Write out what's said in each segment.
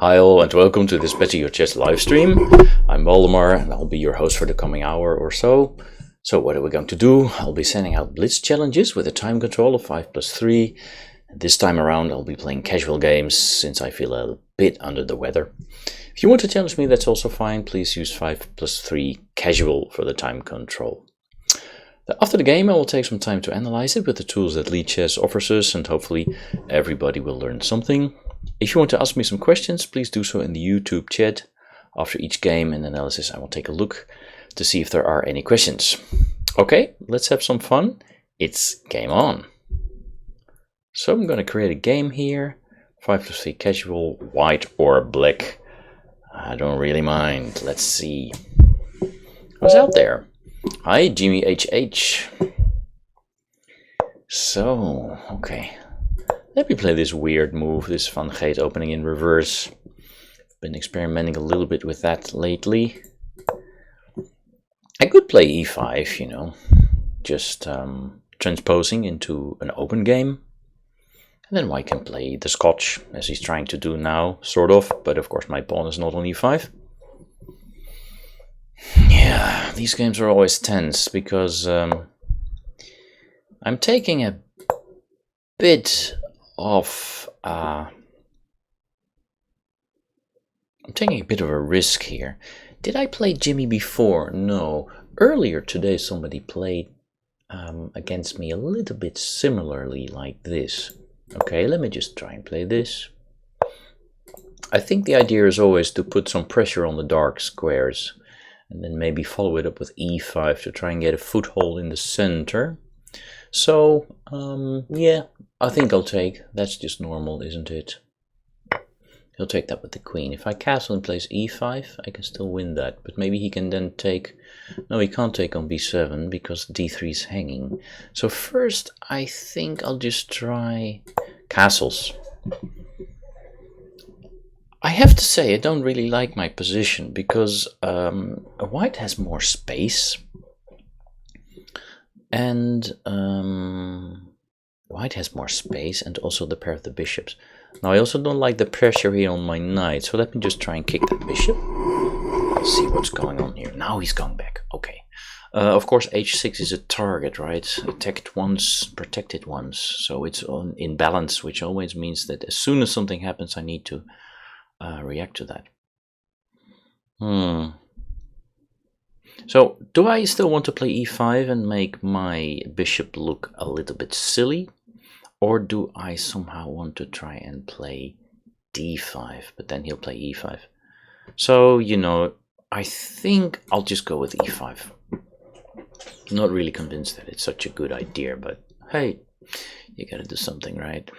Hi all and welcome to this Better Your Chess live stream. I'm Waldemar and I'll be your host for the coming hour or so. So what are we going to do? I'll be sending out blitz challenges with a time control of 5+3. This time around I'll be playing casual games since I feel a bit under the weather. If you want to challenge me, that's also fine. Please use 5+3 casual for the time control. After the game I will take some time to analyze it with the tools that Lead Chess offers us, and hopefully everybody will learn something. If you want to ask me some questions, please do so in the YouTube chat. After each game and analysis I will take a look to see if there are any questions. Okay, let's have some fun. It's game on. So I'm going to create a game here. 5+3 casual, white or black. I don't really mind. Let's see who's out there. Hi, Jimmy HH. So, okay. Let me play this weird move, this Van Gate opening in reverse. Been experimenting a little bit with that lately. I could play e5, you know, just transposing into an open game. And then White can play the Scotch, as he's trying to do now, sort of. But of course my pawn is not on e5. Yeah, these games are always tense because I'm taking a bit of a risk here. Did I play Jimmy before? No. Earlier today somebody played against me a little bit similarly like this. Okay, let me just try and play this. I think the idea is always to put some pressure on the dark squares and then maybe follow it up with e5 to try and get a foothold in the center. So, yeah, I think I'll take. That's just normal, isn't it? He'll take that with the queen. If I castle and plays e5, I can still win that. But maybe he can then take... No, he can't take on b7 because d3 is hanging. So first, I think I'll just try castles. I have to say I don't really like my position because White has more space. And White has more space and also the pair of the bishops. Now I also don't like the pressure here on my knight, so let me just try and kick that bishop. Let's see what's going on here. Now he's going back. Okay. Of course h6 is a target, right? Attacked once, protected once. So it's in balance, which always means that as soon as something happens I need to react to that. So, do I still want to play e5 and make my bishop look a little bit silly? Or do I somehow want to try and play d5, but then he'll play e5? So, you know, I think I'll just go with e5. I'm not really convinced that it's such a good idea, but hey, you gotta do something, right?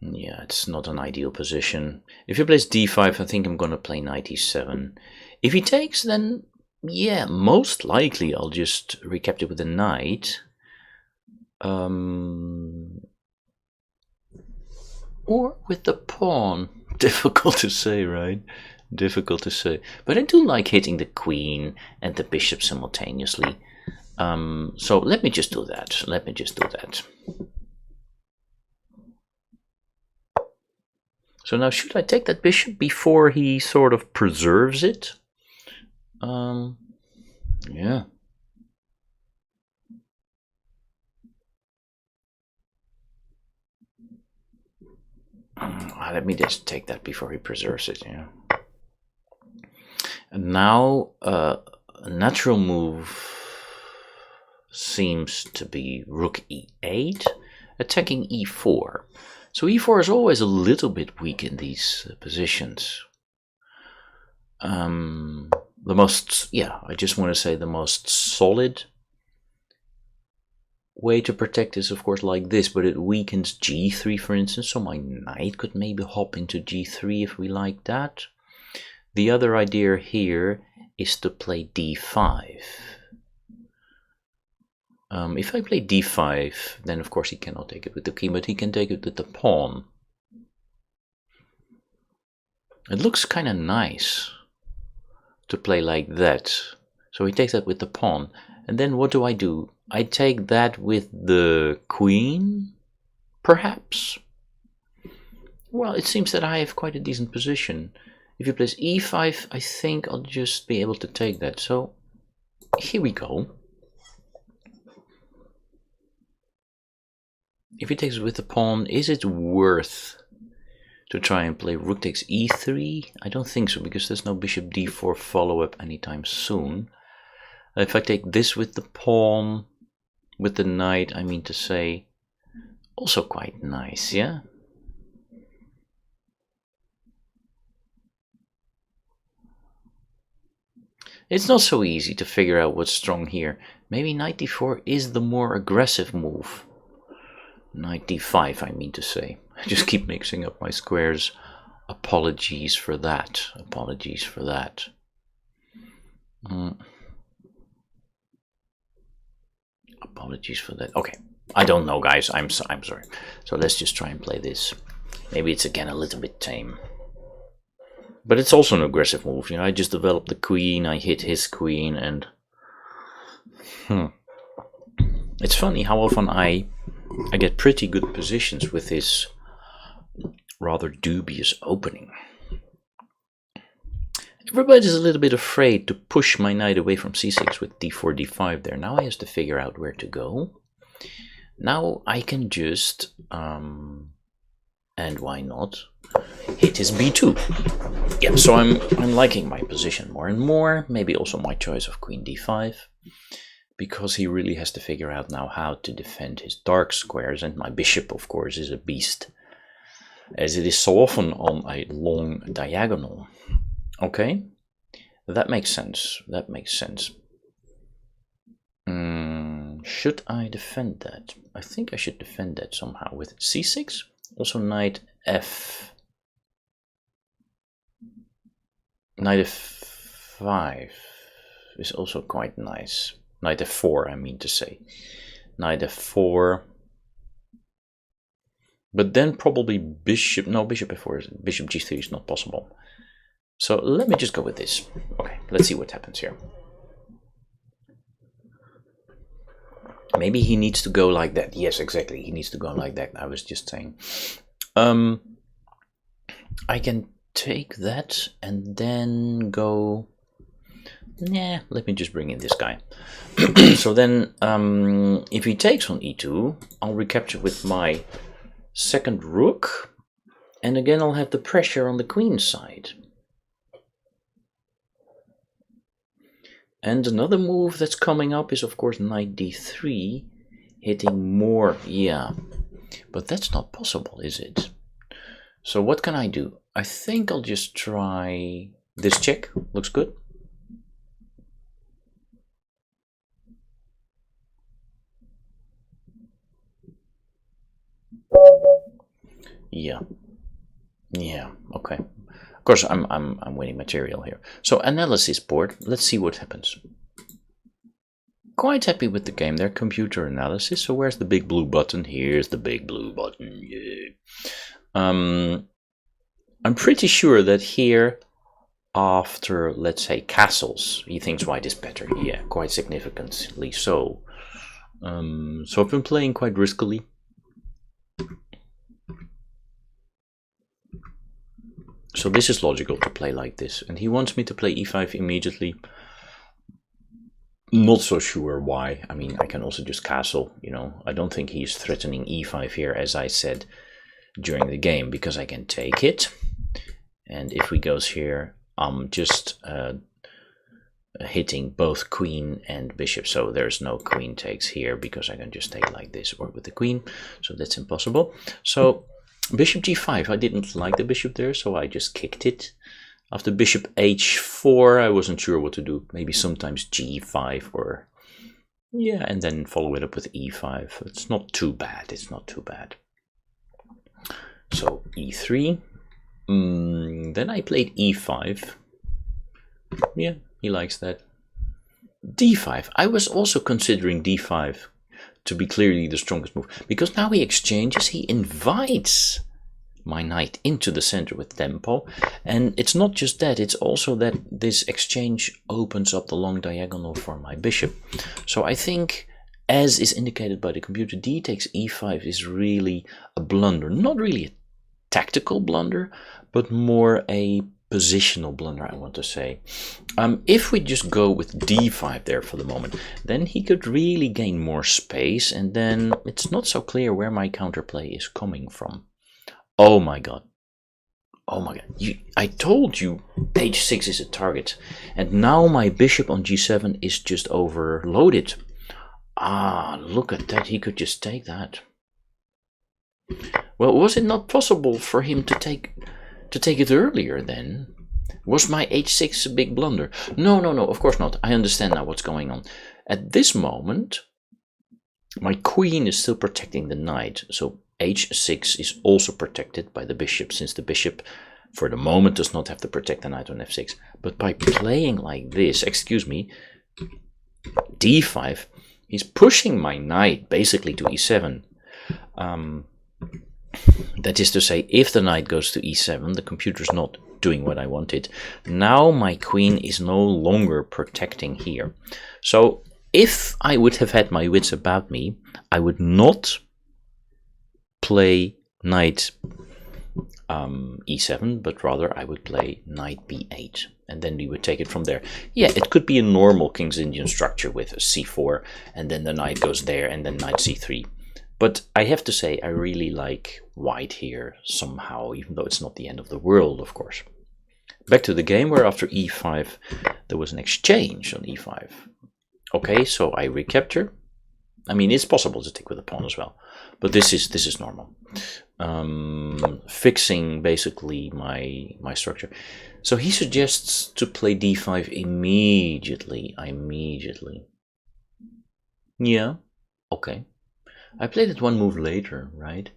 Yeah, it's not an ideal position. If he plays d5, I think I'm gonna play knight e7. If he takes, then yeah, most likely I'll just recapture with the knight. Or with the pawn. Difficult to say, right? Difficult to say. But I do like hitting the queen and the bishop simultaneously. So let me just do that. Let me just do that. So now should I take that bishop before he sort of preserves it? Yeah. Let me just take that before he preserves it, yeah. And now a natural move seems to be rook e8, attacking e4. So e4 is always a little bit weak in these positions. The most, yeah, I just want to say the most solid way to protect is of course like this, but it weakens g3 for instance, so my knight could maybe hop into g3 if we like that. The other idea here is to play d5. If I play d5, then of course he cannot take it with the king, but he can take it with the pawn. It looks kind of nice to play like that. So he takes that with the pawn. And then what do? I take that with the queen, perhaps? Well, it seems that I have quite a decent position. If he plays e5, I think I'll just be able to take that. So here we go. If he takes with the pawn, is it worth to try and play rook takes e3? I don't think so, because there's no bishop d4 follow-up anytime soon. If I take this with the pawn, with the knight, I mean to say, also quite nice, yeah? It's not so easy to figure out what's strong here. Maybe knight d4 is the more aggressive move. Knight d5, I mean to say. I just keep mixing up my squares. Apologies for that. Apologies for that. Apologies for that. Okay, I don't know, guys. I'm sorry. So let's just try and play this. Maybe it's again a little bit tame. But it's also an aggressive move. You know, I just developed the queen, I hit his queen, and it's funny how often I get pretty good positions with this rather dubious opening. Everybody's a little bit afraid to push my knight away from c6 with d4, d5 there. Now I have to figure out where to go. Now I can just, and why not, hit his b2. Yeah, so I'm liking my position more and more. Maybe also my choice of queen d5, because he really has to figure out now how to defend his dark squares. And my bishop, of course, is a beast, as it is so often on a long diagonal. Okay, that makes sense. That makes sense. Should I defend that? I think I should defend that somehow with c6. Also knight f. Knight f5 is also quite nice. Knight f4, I mean to say. Knight f4. But then probably bishop, no, bishop f4, bishop g3 is not possible. So let me just go with this. Okay, let's see what happens here. Maybe he needs to go like that. Yes, exactly, he needs to go like that. I was just saying. I can take that and then go... Nah, let me just bring in this guy. So then, if he takes on e2, I'll recapture with my second rook. And again, I'll have the pressure on the queen side. And another move that's coming up is, of course, knight d3, hitting more, yeah. But that's not possible, is it? So what can I do? I think I'll just try this check. Looks good. Yeah. Yeah, okay. Of course, I'm winning material here. So analysis board, let's see what happens. Quite happy with the game there, computer analysis. So where's the big blue button? Here's the big blue button, yeah. I'm pretty sure that here, after, let's say, castles, he thinks white is better. Yeah, quite significantly so. So I've been playing quite riskily. So this is logical to play like this, and he wants me to play e5 immediately. Not so sure why. I mean, I can also just castle, you know. I don't think he's threatening e5 here, as I said during the game, because I can take it. And if he goes here, I'm just hitting both queen and bishop, so there's no queen takes here, because I can just take like this or with the queen, so that's impossible. So bishop g5, I didn't like the bishop there, so I just kicked it. After bishop h4, I wasn't sure what to do. Maybe sometimes g5 or... yeah, and then follow it up with e5. It's not too bad, it's not too bad. So e3. Then I played e5. Yeah, he likes that. d5. I was also considering d5 to be clearly the strongest move, because now he exchanges, he invites my knight into the center with tempo, and it's not just that, it's also that this exchange opens up the long diagonal for my bishop. So I think, as is indicated by the computer, d takes e5 is really a blunder, not really a tactical blunder, but more a positional blunder, I want to say. If we just go with d5 there for the moment, then he could really gain more space, and then it's not so clear where my counterplay is coming from. Oh my god. Oh my god. I told you h6 is a target, and now my bishop on g7 is just overloaded. Ah, look at that. He could just take that. Well, was it not possible for him to take it earlier then? Was my h6 a big blunder? No, of course not. I understand now what's going on. At this moment, my queen is still protecting the knight, so h6 is also protected by the bishop, since the bishop for the moment does not have to protect the knight on f6. But by playing like this, excuse me, d5, he's pushing my knight basically to e7. That is to say, if the knight goes to e7, the computer's not doing what I wanted. Now my queen is no longer protecting here. So if I would have had my wits about me, I would not play knight e7, but rather I would play knight b8, and then we would take it from there. Yeah, it could be a normal King's Indian structure with c4, and then the knight goes there, and then knight c3. But I have to say, I really like white here somehow, even though it's not the end of the world, of course. Back to the game, where after e5, there was an exchange on e5. Okay, so I recapture. I mean, it's possible to take with a pawn as well, but this is normal. Fixing basically my structure. So he suggests to play d5 immediately. Yeah, okay. I played it one move later, right?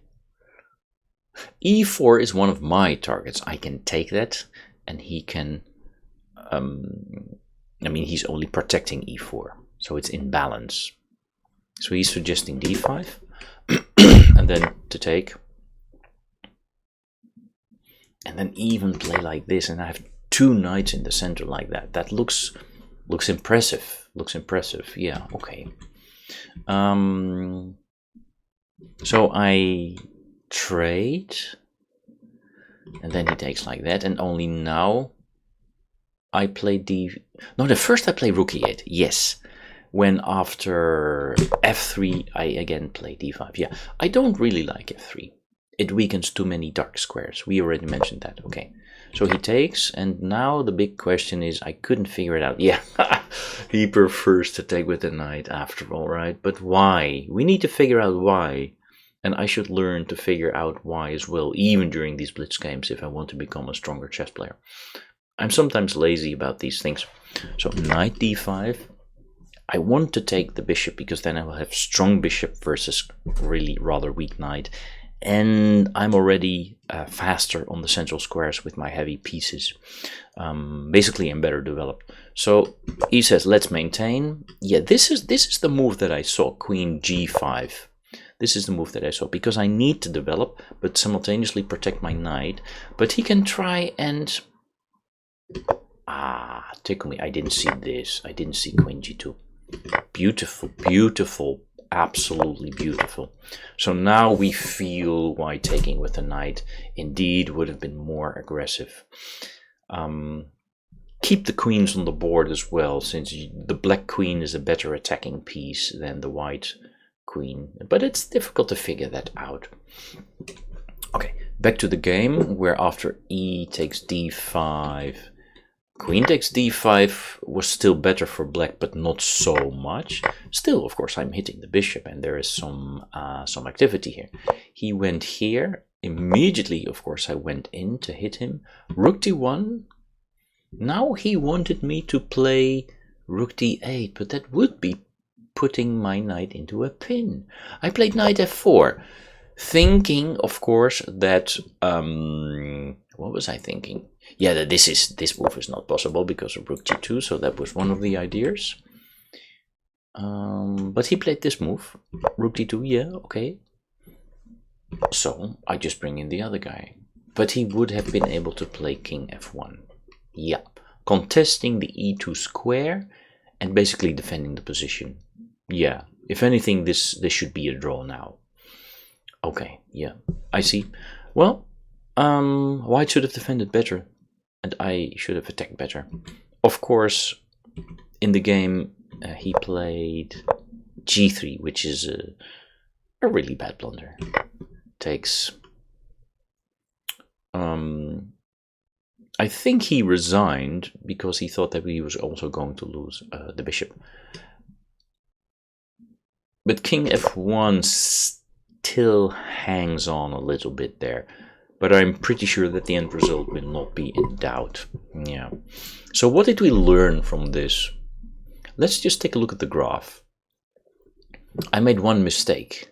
e4 is one of my targets. I can take that, and he can... I mean, he's only protecting e4, so it's in balance. So he's suggesting d5, and then to take. And then even play like this, and I have two knights in the center like that. That looks impressive. Looks impressive. Yeah, okay. So I trade, and then he takes like that, and only now I play first I play rook e8, yes. When after f3 I again play d5. Yeah, I don't really like f3. It weakens too many dark squares. We already mentioned that. Okay, so he takes, and now the big question is, I couldn't figure it out. Yeah, he prefers to take with the knight after all, right? But why? We need to figure out why. And I should learn to figure out why as well, even during these blitz games, if I want to become a stronger chess player. I'm sometimes lazy about these things. So knight d5. I want to take the bishop, because then I will have strong bishop versus really rather weak knight. And I'm already faster on the central squares with my heavy pieces. Basically, I'm better developed. So he says, let's maintain. Yeah, this is the move that I saw, queen g5. This is the move that I saw, because I need to develop, but simultaneously protect my knight. But he can try and... tickle me. I didn't see this. I didn't see queen g2. Beautiful, beautiful, absolutely beautiful. So now we feel why taking with the knight indeed would have been more aggressive. Keep the queens on the board as well, since the black queen is a better attacking piece than the white queen, but it's difficult to figure that out. Okay, back to the game, where after e takes d5, queen takes d5 was still better for black, but not so much. Still, of course, I'm hitting the bishop, and there is some activity here. He went here. Immediately, of course, I went in to hit him. Rook d1. Now he wanted me to play rook d8, but that would be putting my knight into a pin. I played knight f4, thinking, of course, that what was I thinking? Yeah, that this move is not possible because of rook g2, so that was one of the ideas. But he played this move, rook d2. Yeah, okay. So I just bring in the other guy, but he would have been able to play king f1. Yeah, contesting the e2 square and basically defending the position. Yeah, if anything, this should be a draw now. Okay, yeah, I see. Well, White should have defended better, and I should have attacked better. Of course, in the game, he played g3, which is a really bad blunder. Takes... I think he resigned because he thought that he was also going to lose the bishop. But king f1 still hangs on a little bit there. But I'm pretty sure that the end result will not be in doubt. Yeah. So what did we learn from this? Let's just take a look at the graph. I made one mistake.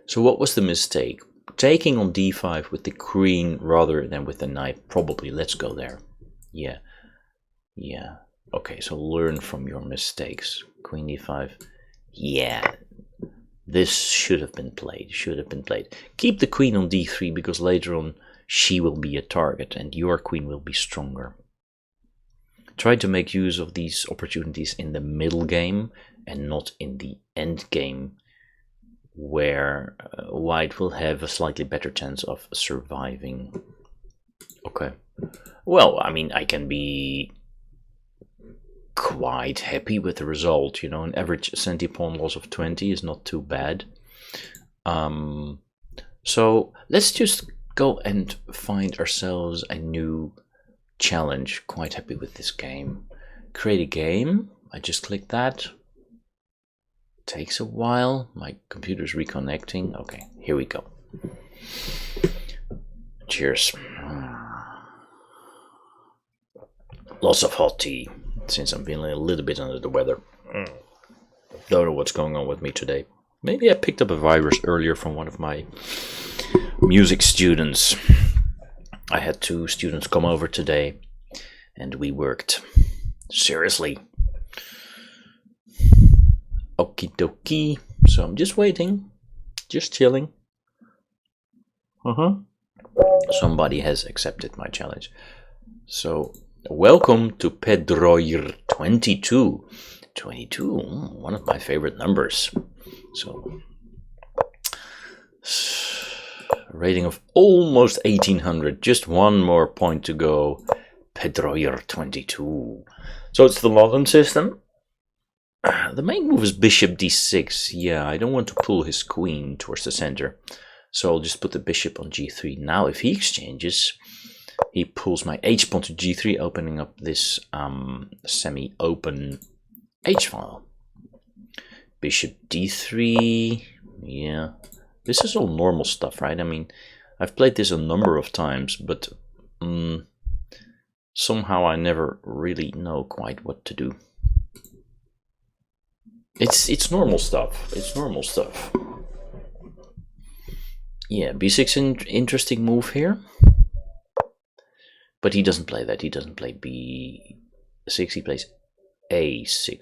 So what was the mistake? Taking on d5 with the queen rather than with the knight. Probably. Let's go there. Yeah. Yeah. Okay, so learn from your mistakes. Queen d5. Yeah. This should have been played. Should have been played. Keep the queen on d3 because later on she will be a target and your queen will be stronger. Try to make use of these opportunities in the middle game and not in the end game, where white will have a slightly better chance of surviving. Okay. Well, I mean, I can be quite happy with the result. You know, an average centi-pawn loss of 20 is not too bad. So let's just go and find ourselves a new challenge. Quite happy with this game. Create a game. I just click that. Takes a while. My computer's reconnecting. Okay, here we go. Cheers. Lots of hot tea, since I'm feeling a little bit under the weather. Don't know what's going on with me today. Maybe I picked up a virus earlier from one of my music students. I had 2 students come over today, and we worked. Seriously. Okie dokie. So I'm just waiting. Just chilling. Somebody has accepted my challenge. So, welcome to Pedroir 22. 22, one of my favorite numbers. So, rating of almost 1800. Just one more point to go. Pedroir 22. So it's the London system. The main move is bishop d6. Yeah, I don't want to pull his queen towards the center. So I'll just put the bishop on g3. Now if he exchanges, he pulls my h-pawn to g3, opening up this semi-open h-file. Bishop d3. Yeah, this is all normal stuff, right? I mean, I've played this a number of times, but somehow I never really know quite what to do. It's normal stuff. It's normal stuff. Yeah, b6 interesting move here. But he doesn't play that. He doesn't play b6. He plays a6.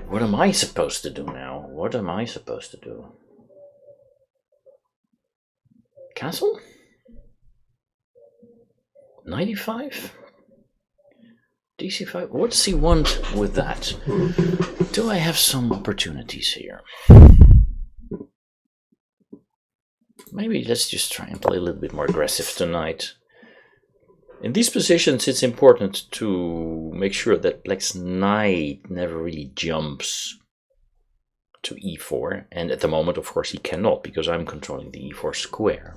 What am I supposed to do now? What am I supposed to do? Castle? 95? DC5? What does he want with that? Do I have some opportunities here? Maybe let's just try and play a little bit more aggressive tonight. In these positions, it's important to make sure that black's knight never really jumps to e4. And at the moment, of course, he cannot, because I'm controlling the e4 square.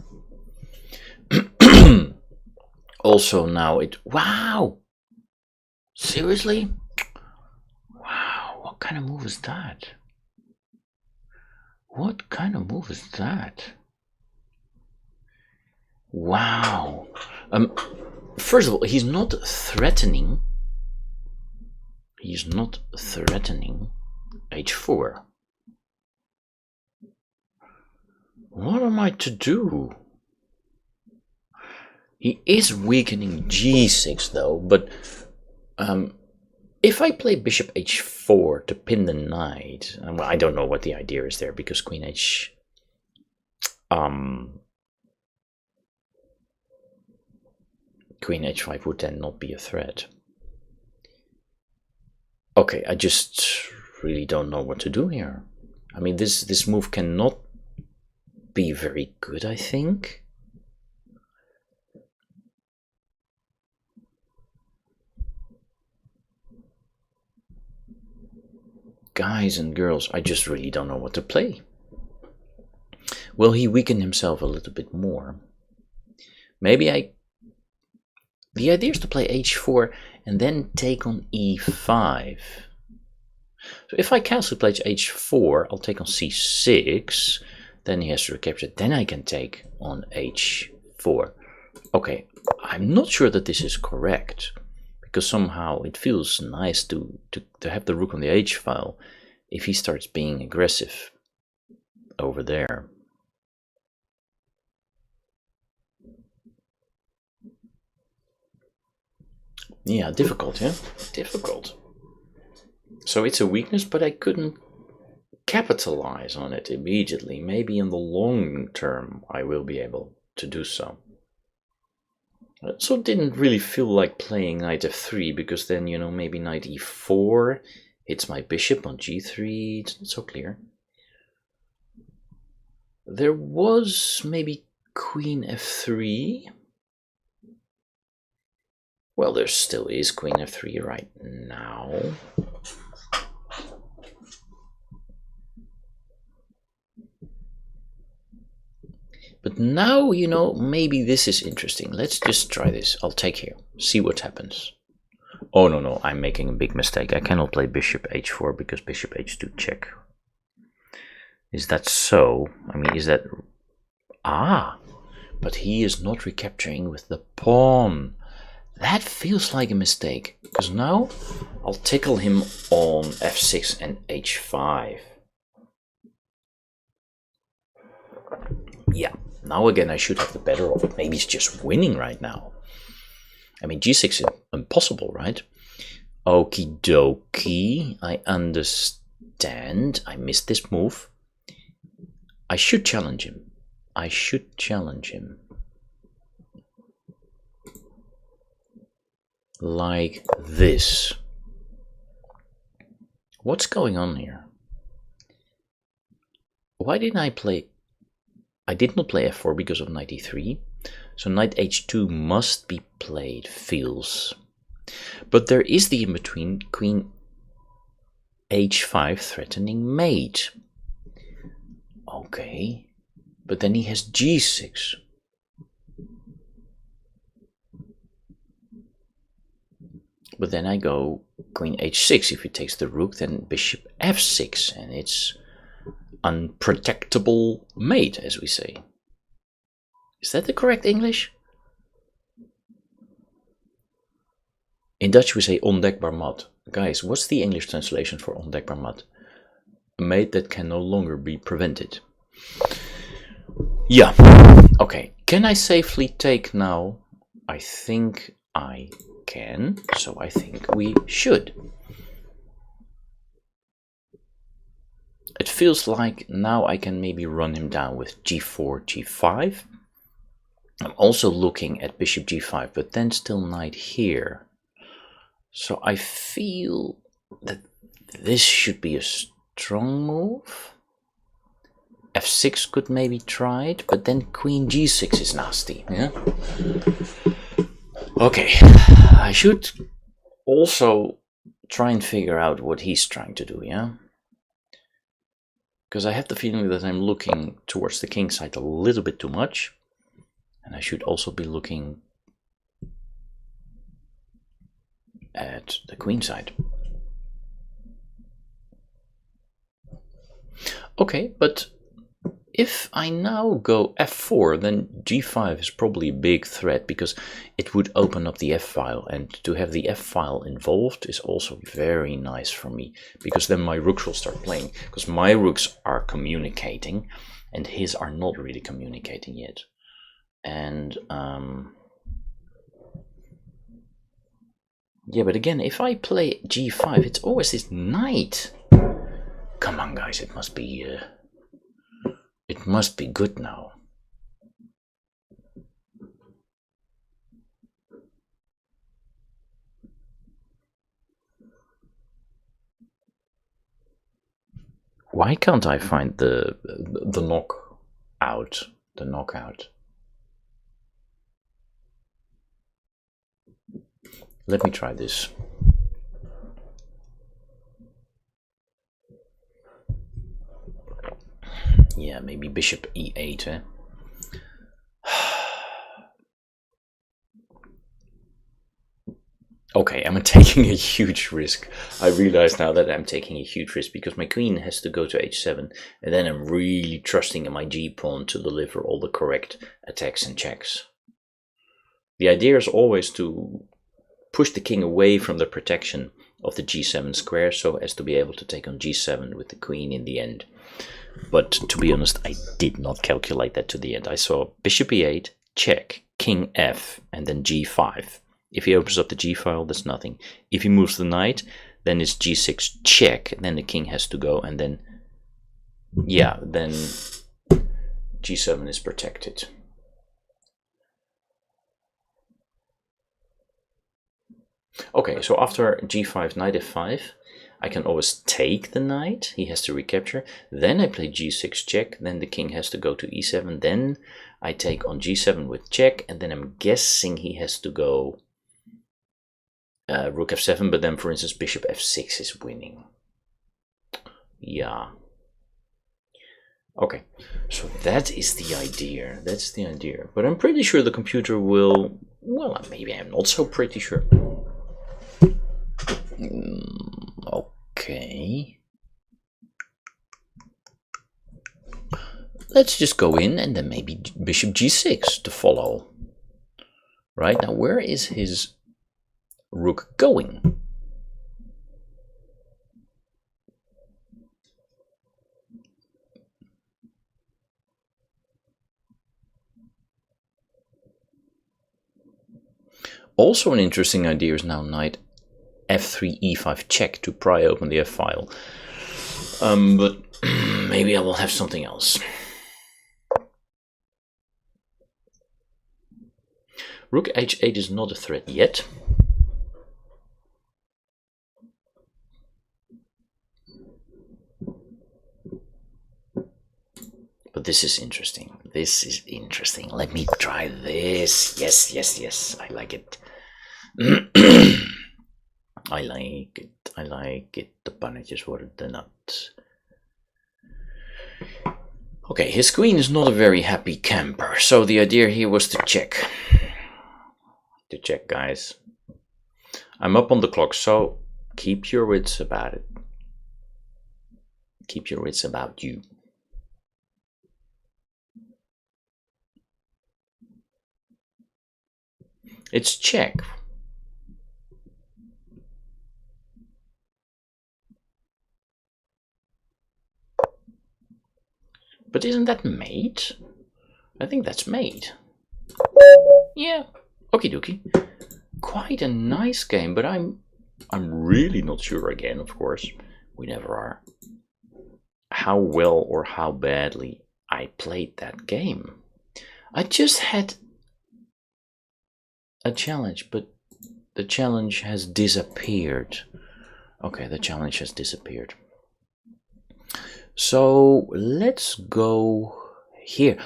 Also now it... Wow! Seriously? Wow, what kind of move is that? What kind of move is that? Wow. First of all, he's not threatening. He's not threatening h4. What am I to do? He is weakening g6 though, but if I play bishop h4 to pin the knight, well, I don't know what the idea is there, because queen h queen h5 would then not be a threat. Okay, I just really don't know what to do here. I mean, this move cannot be very good, I think. guys and girls, I just really don't know what to play. Will he weaken himself a little bit more? Maybe the idea is to play h4 and then take on e5. So if I castle plays h4, I'll take on c6, then he has to recapture, then I can take on h4. Okay, I'm not sure that this is correct, because somehow it feels nice to have the rook on the h file if he starts being aggressive over there. Yeah, difficult, yeah? Difficult. So it's a weakness, but I couldn't capitalize on it immediately. Maybe in the long term I will be able to do so. So it didn't really feel like playing knight f3, because then, you know, maybe knight e4 hits my bishop on g3. It's not so clear. There was maybe queen f3. Well, there still is queen f3 right now. But now, you know, maybe this is interesting. Let's just try this. I'll take here, see what happens. Oh, no, I'm making a big mistake. I cannot play bishop h4 because bishop h2 check. Is that so? I mean, is that... Ah, but he is not recapturing with the pawn. That feels like a mistake, because now I'll tickle him on f6 and h5. Yeah, now again I should have the better of it. Maybe he's just winning right now. I mean, g6 is impossible, right? Okie dokie, I understand. I missed this move. I should challenge him. I should challenge him. Like this. What's going on here? Why didn't I play... I did not play f4 because of knight e3. So knight h2 must be played, feels. But there is the in-between, queen h5 threatening mate. Okay. But then he has g6. But then I go queen h6. If he takes the rook, then bishop f6. And it's unprotectable mate, as we say. Is that the correct English? In Dutch we say ondekbaar mat. Guys, what's the English translation for ondekbaar mat? A mate that can no longer be prevented. Yeah. Okay. Can I safely take now? I think I can. So I think we should. It feels like now I can maybe run him down with g4, g5. I'm also looking at bishop g5, but then still knight here. So I feel that this should be a strong move. f6 could maybe try it, but then queen g6 is nasty. Yeah. Okay, I should also try and figure out what he's trying to do. Yeah. Because I have the feeling that I'm looking towards the king side a little bit too much. And I should also be looking at the queen side. Okay, but if I now go f4, then g5 is probably a big threat, because it would open up the f-file, and to have the f-file involved is also very nice for me, because then my rooks will start playing, because my rooks are communicating and his are not really communicating yet. And yeah, but again, if I play g5, it's always this knight. Come on, guys, it must be good now. Why can't I find the knockout? The knockout. Let me try this. Yeah, maybe bishop e8, eh? Okay, I'm taking a huge risk. I realize now that I'm taking a huge risk because my queen has to go to h7, and then I'm really trusting in my g-pawn to deliver all the correct attacks and checks. The idea is always to push the king away from the protection of the g7 square so as to be able to take on g7 with the queen in the end. But to be honest, I did not calculate that to the end. I saw bishop e8, check, king f, and then g5. If he opens up the g file, that's nothing. If he moves the knight, then it's g6 check, and then the king has to go, and then, yeah, then g7 is protected. Okay, so after g5, knight f5, I can always take the knight, he has to recapture, then I play g6 check, then the king has to go to e7, then I take on g7 with check, and then I'm guessing he has to go rook f7, but then for instance bishop f6 is winning. Yeah. Okay, so that is the idea, that's the idea. But I'm pretty sure the computer will, well, maybe I'm not so pretty sure. Okay. Let's just go in and then maybe bishop g6 to follow. Right, now where is his rook going? Also an interesting idea is now knight f3 e5 check to pry open the f-file. But maybe I will have something else. Rook h8 is not a threat yet. But this is interesting. This is interesting. Let me try this. Yes, yes, yes. I like it. I like it. I like it. De pannetjes worden te nat. Okay, his queen is not a very happy camper. So the idea here was to check. To check, guys. I'm up on the clock, so keep your wits about it. Keep your wits about you. It's check. But isn't that mate? I think that's mate. Yeah, okie dokie. Quite a nice game, but I'm really not sure again, of course. We never are. How well or how badly I played that game. I just had a challenge, but the challenge has disappeared. Okay, the challenge has disappeared. So let's go here.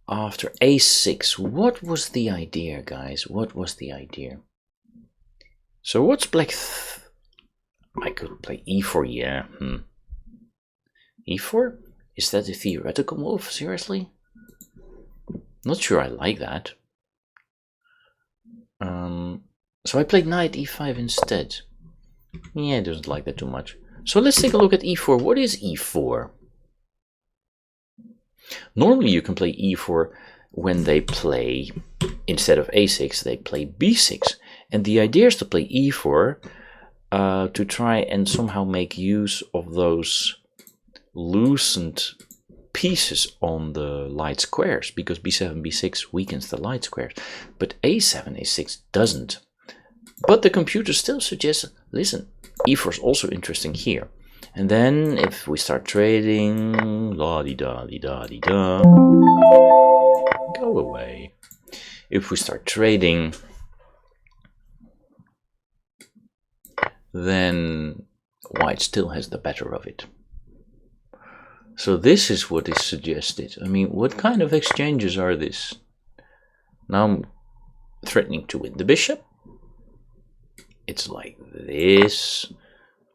After a6, what was the idea, guys? What was the idea? So what's black? I could play e4, yeah. e4? Is that a theoretical move? Seriously? Not sure I like that. So I played knight e5 instead. Yeah, I don't like that too much. So let's take a look at e4. What is e4? Normally you can play e4 when they play, instead of a6, they play b6. And the idea is to play e4 to try and somehow make use of those loosened pieces on the light squares, because b7, b6 weakens the light squares, but a7, a6 doesn't. But the computer still suggests, listen, e4 is also interesting here. And then if we start trading, la-di-da-di-da-di-da, go away. If we start trading, then white still has the better of it. So this is what is suggested. I mean, what kind of exchanges are this? Now I'm threatening to win the bishop. It's like this.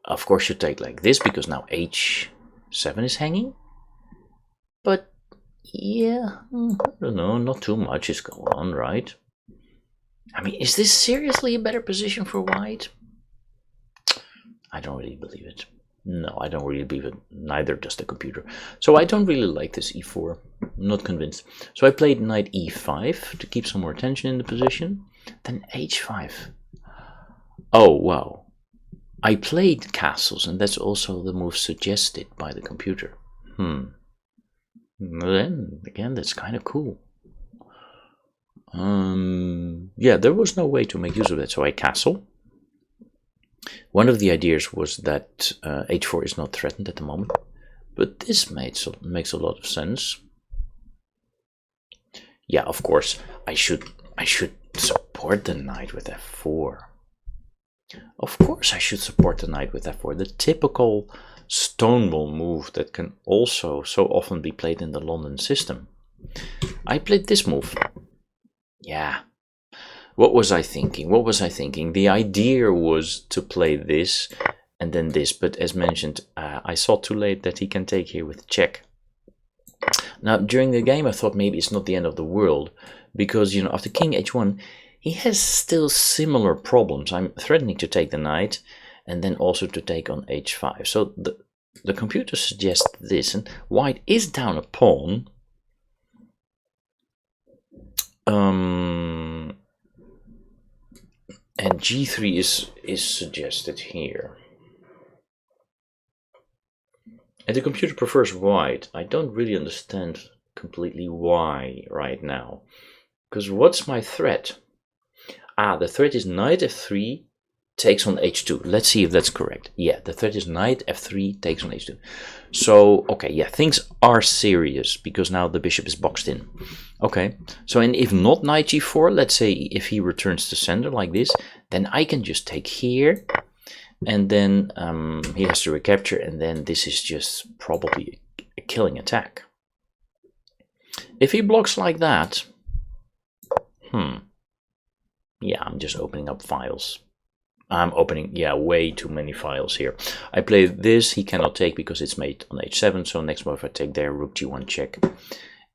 Of course you take like this because now h7 is hanging. But yeah, I don't know, not too much is going on, right? I mean, is this seriously a better position for white? I don't really believe it. No, I don't really believe it. Neither does the computer. So I don't really like this e4. I'm not convinced. So I played knight e5 to keep some more tension in the position. Then h5. Oh, wow. I played castles, and that's also the move suggested by the computer. Then, again, that's kind of cool. Yeah, there was no way to make use of that, so I castle. One of the ideas was that h4 is not threatened at the moment, but this makes a lot of sense. Yeah, of course, I should support the knight with f4. Of course I should support the knight with f4, the typical Stonewall move that can also so often be played in the London system. I played this move. Yeah. What was I thinking? The idea was to play this and then this, but as mentioned, I saw too late that he can take here with check. Now, during the game, I thought maybe it's not the end of the world, because, you know, after king h1, he has still similar problems. I'm threatening to take the knight, and then also to take on h5. So the computer suggests this, and white is down a pawn. And g3 is suggested here. And the computer prefers white. I don't really understand completely why right now. Because what's my threat? The threat is knight f3 takes on h2. Let's see if that's correct. Yeah, the threat is knight f3 takes on h2. So, okay, yeah, things are serious because now the bishop is boxed in. Okay, so and if not knight g4, let's say if he returns to center like this, then I can just take here, and then he has to recapture, and then this is just probably a killing attack. If he blocks like that, yeah, I'm just opening up files. I'm opening, yeah, way too many files here. I play this, he cannot take because it's made on h7, so next move I take there, rook g1 check.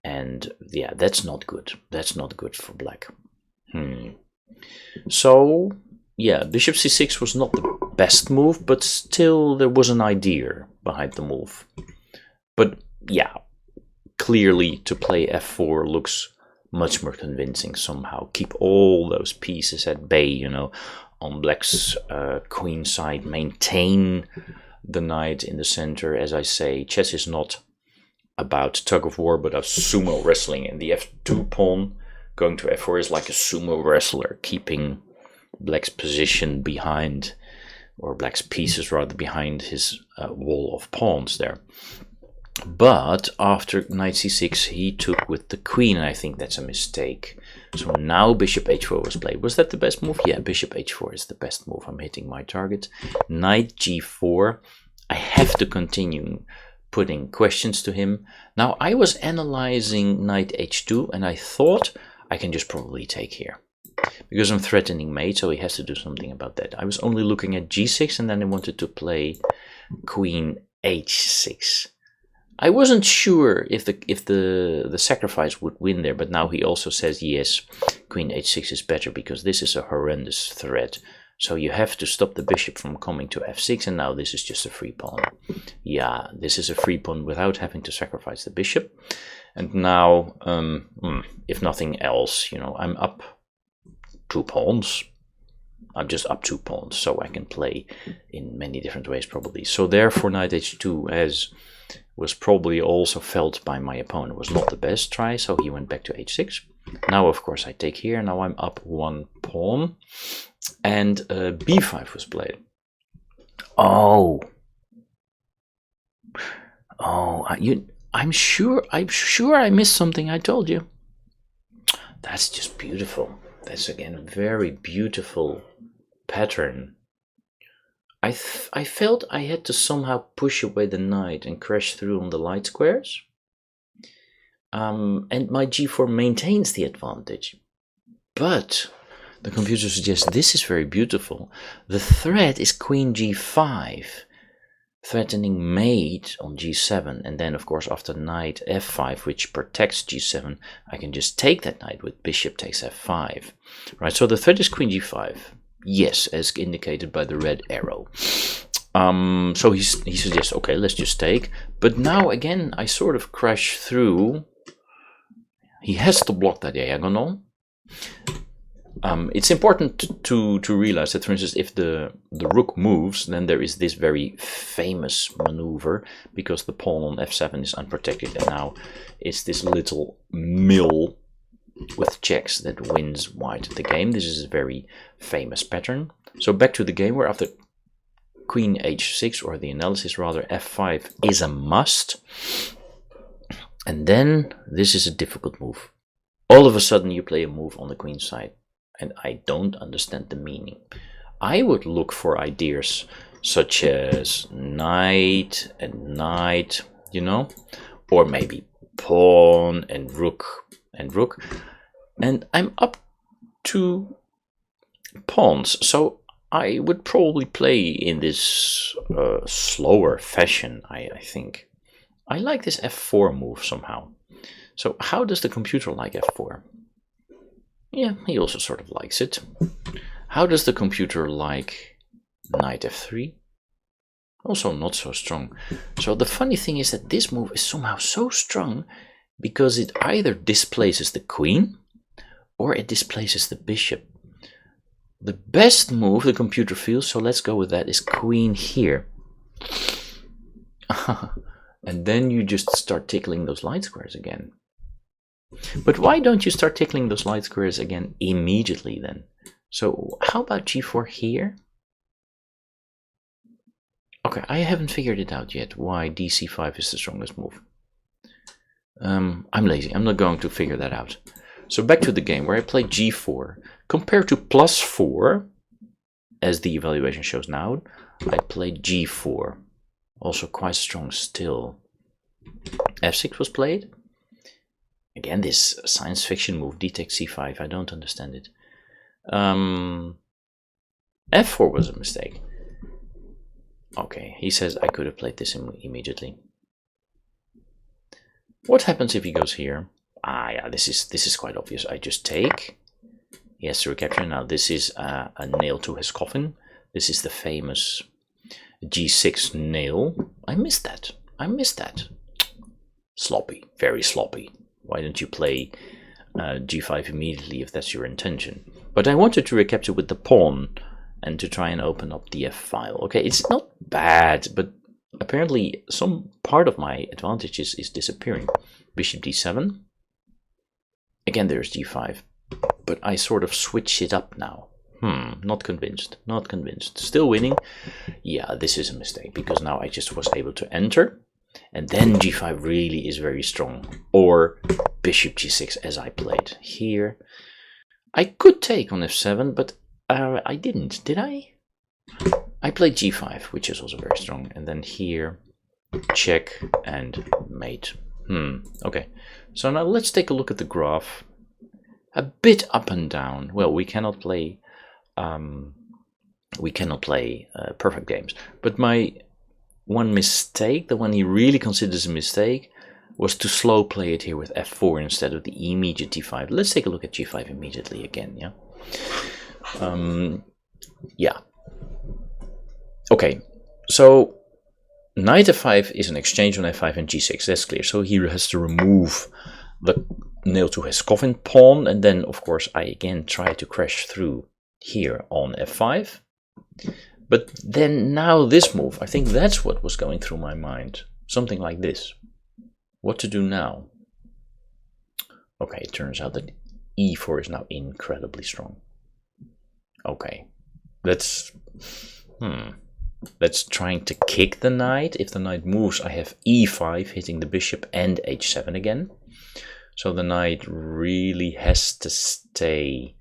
And yeah, that's not good. That's not good for black. So, yeah, bishop c6 was not the best move, but still there was an idea behind the move. But yeah, clearly to play f4 looks much more convincing somehow. Keep all those pieces at bay, you know, on black's queen side. Maintain the knight in the center. As I say, chess is not about tug of war, but of sumo wrestling. And the f2 pawn going to f4 is like a sumo wrestler, keeping black's position behind, or black's pieces rather, behind his wall of pawns there. But after knight c6, he took with the queen, and I think that's a mistake. So now bishop h4 was played. Was that the best move? Yeah, bishop h4 is the best move. I'm hitting my target. Knight g4. I have to continue putting questions to him. Now, I was analyzing knight h2, and I thought I can just probably take here, because I'm threatening mate, so he has to do something about that. I was only looking at g6, and then I wanted to play queen h6. I wasn't sure if the sacrifice would win there, but now he also says yes, queen h6 is better because this is a horrendous threat. So you have to stop the bishop from coming to f6, and now this is just a free pawn. Yeah, this is a free pawn without having to sacrifice the bishop. And now, if nothing else, you know, I'm up 2 pawns. I'm just up 2 pawns, so I can play in many different ways probably. So therefore knight h2, as was probably also felt by my opponent, was not the best try, so he went back to h6. Now, of course, I take here. Now I'm up 1 pawn, and b5 was played. I'm sure I missed something. I told you. That's just beautiful. That's again a very beautiful pattern. I felt I had to somehow push away the knight and crash through on the light squares. And my g4 maintains the advantage. But the computer suggests this is very beautiful. The threat is queen g5. threatening mate on g7, and then of course after knight f5, which protects g7, I can just take that knight with bishop takes f5. Right, so the threat is queen g5. Yes, as indicated by the red arrow. So he suggests, okay, let's just take. But now again, I sort of crash through. He has to block that diagonal. It's important to realize that, for instance, if the rook moves, then there is this very famous maneuver, because the pawn on f7 is unprotected, and now it's this little mill with checks that wins white the game. This is a very famous pattern. So back to the game, where after queen h6, or the analysis rather, f5 is a must. And then this is a difficult move. All of a sudden you play a move on the queen side, and I don't understand the meaning. I would look for ideas such as knight and knight, you know, or maybe pawn and rook and rook. And I'm up to pawns, so I would probably play in this slower fashion, I think. I like this f4 move somehow. So how does the computer like f4? Yeah, he also sort of likes it. How does the computer like knight f3? Also not so strong. So the funny thing is that this move is somehow so strong because it either displaces the queen or it displaces the bishop. The best move the computer feels, so let's go with that, is queen here. And then you just start tickling those light squares again. But why don't you start tickling those light squares again immediately then? So how about g4 here? Okay, I haven't figured it out yet why dc5 is the strongest move. I'm lazy, I'm not going to figure that out. So back to the game where I play g4. Compared to +4, as the evaluation shows now, I played g4. Also quite strong still. f6 was played. Again, this science fiction move, d takes c5, I don't understand it. f4 was a mistake. Okay, he says I could have played this immediately. What happens if he goes here? Ah, yeah, this is quite obvious. I just take. He has to recapture. Now this is a nail to his coffin. This is the famous g6 nail. I missed that. I missed that. Sloppy, very sloppy. Why don't you play g5 immediately if that's your intention? But I wanted to recapture with the pawn and to try and open up the f file. Okay, it's not bad, but apparently some part of my advantages is disappearing. Bishop d7. Again, there's g5. But I sort of switch it up now. Not convinced. Not convinced. Still winning. Yeah, this is a mistake, because now I just was able to enter. And then g5 really is very strong. Or bishop g6 as I played here. I could take on f7, but I didn't. Did I? I played g5, which is also very strong. And then here, check and mate. Okay. So now let's take a look at the graph. A bit up and down. Well, we cannot play perfect games. But my one mistake, the one he really considers a mistake, was to slow play it here with f4 instead of the immediate d5. Let's take a look at g5 immediately again. Yeah. Yeah. Okay. So knight f5 is an exchange on f5 and g6. That's clear. So he has to remove the nail to his coffin pawn, and then of course I again try to crash through here on f5. But then now this move, I think that's what was going through my mind. Something like this. What to do now? Okay, it turns out that e4 is now incredibly strong. Okay, that's trying to kick the knight. If the knight moves, I have e5 hitting the bishop and h7 again. So the knight really has to stay.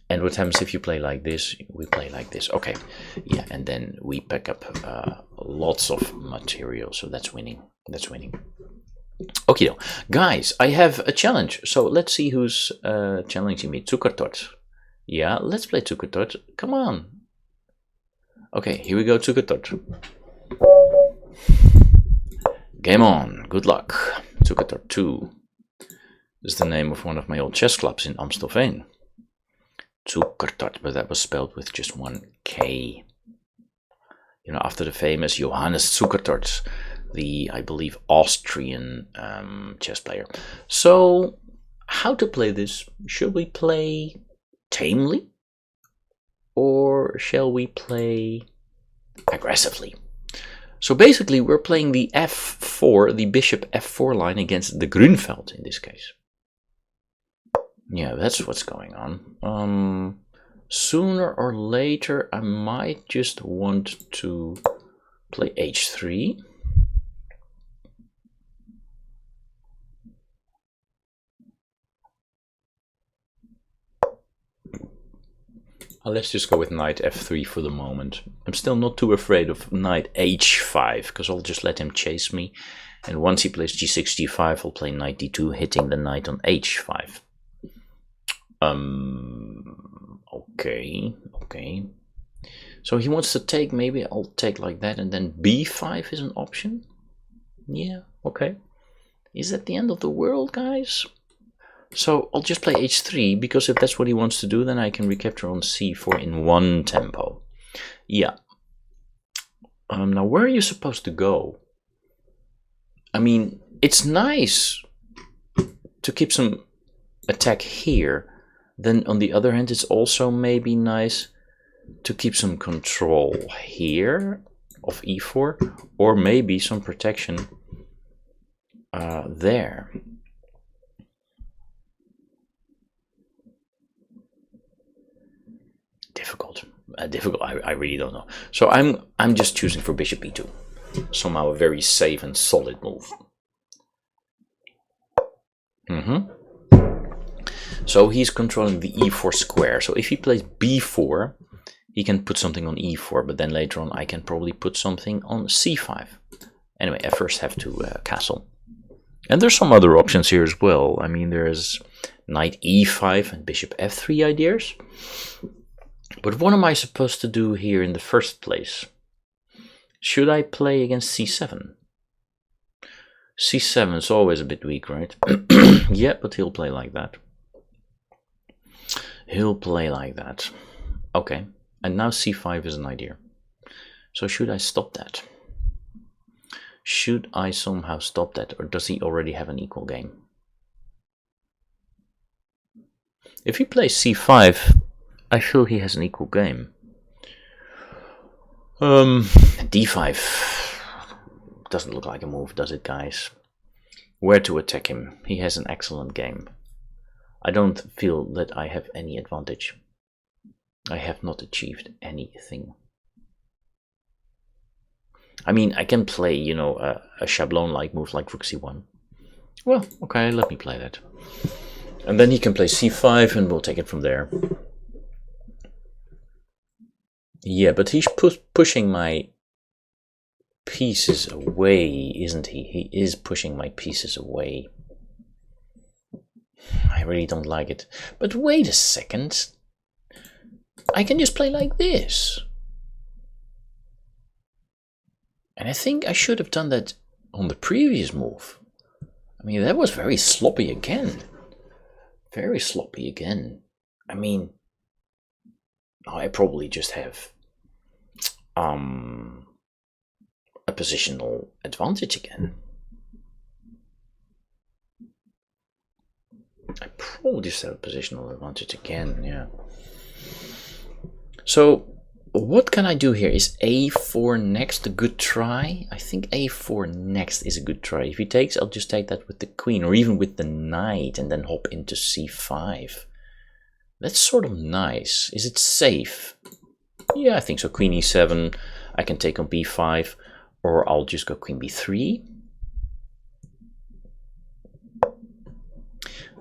And what happens if you play like this? We play like this. Okay, yeah, and then we pick up lots of material. So that's winning. That's winning. Okay, guys, I have a challenge. So let's see who's challenging me. Zuckertort. Yeah, let's play Zuckertort. Come on. Okay, here we go, Zuckertort. Game on. Good luck. Zuckertort 2 is the name of one of my old chess clubs in Amstelveen. Zuckertort, but that was spelled with just one K. You know, after the famous Johannes Zuckertort, the, I believe, Austrian chess player. So, how to play this? Should we play tamely? Or shall we play aggressively? So basically, we're playing the f4, the bishop f4 line against the Grunfeld in this case. Yeah, that's what's going on. Sooner or later, I might just want to play h3. Let's just go with knight f3 for the moment. I'm still not too afraid of knight h5, because I'll just let him chase me. And once he plays g6, g5, I'll play knight d2, hitting the knight on h5. Okay. So he wants to take, maybe I'll take like that, and then b5 is an option? Yeah, okay. Is that the end of the world, guys? So I'll just play h3, because if that's what he wants to do, then I can recapture on c4 in one tempo. Yeah. Now, where are you supposed to go? I mean, it's nice to keep some attack here. Then on the other hand, it's also maybe nice to keep some control here of e4, or maybe some protection there. Difficult. I really don't know. So I'm just choosing for bishop e2. Somehow a very safe and solid move. So he's controlling the e4 square. So if he plays b4, he can put something on e4, but then later on I can probably put something on c5. Anyway, I first have to castle. And there's some other options here as well. I mean, there's knight e5 and bishop f3 ideas. But what am I supposed to do here in the first place? Should I play against c7? c7 is always a bit weak, right? Yeah, but he'll play like that. He'll play like that. Okay, and now c5 is an idea. So should I stop that? Should I somehow stop that, or does he already have an equal game? If he plays c5, I feel he has an equal game. d5 doesn't look like a move, does it, guys? Where to attack him? He has an excellent game. I don't feel that I have any advantage. I have not achieved anything. I mean, I can play, you know, a Schablon-like move like rook c1. Well, okay, let me play that. And then he can play c5 and we'll take it from there. Yeah, but he's pushing my pieces away, isn't he? He is pushing my pieces away. I really don't like it. But wait a second. I can just play like this. And I think I should have done that on the previous move. I mean, that was very sloppy again. Very sloppy again. I mean, I probably just have a positional advantage again. I probably just have a positional advantage again, yeah. So, what can I do here? Is a4 next a good try? I think a4 next is a good try. If he takes, I'll just take that with the queen, or even with the knight, and then hop into c5. That's sort of nice. Is it safe? Yeah, I think so. Queen e7, I can take on b5, or I'll just go queen b3.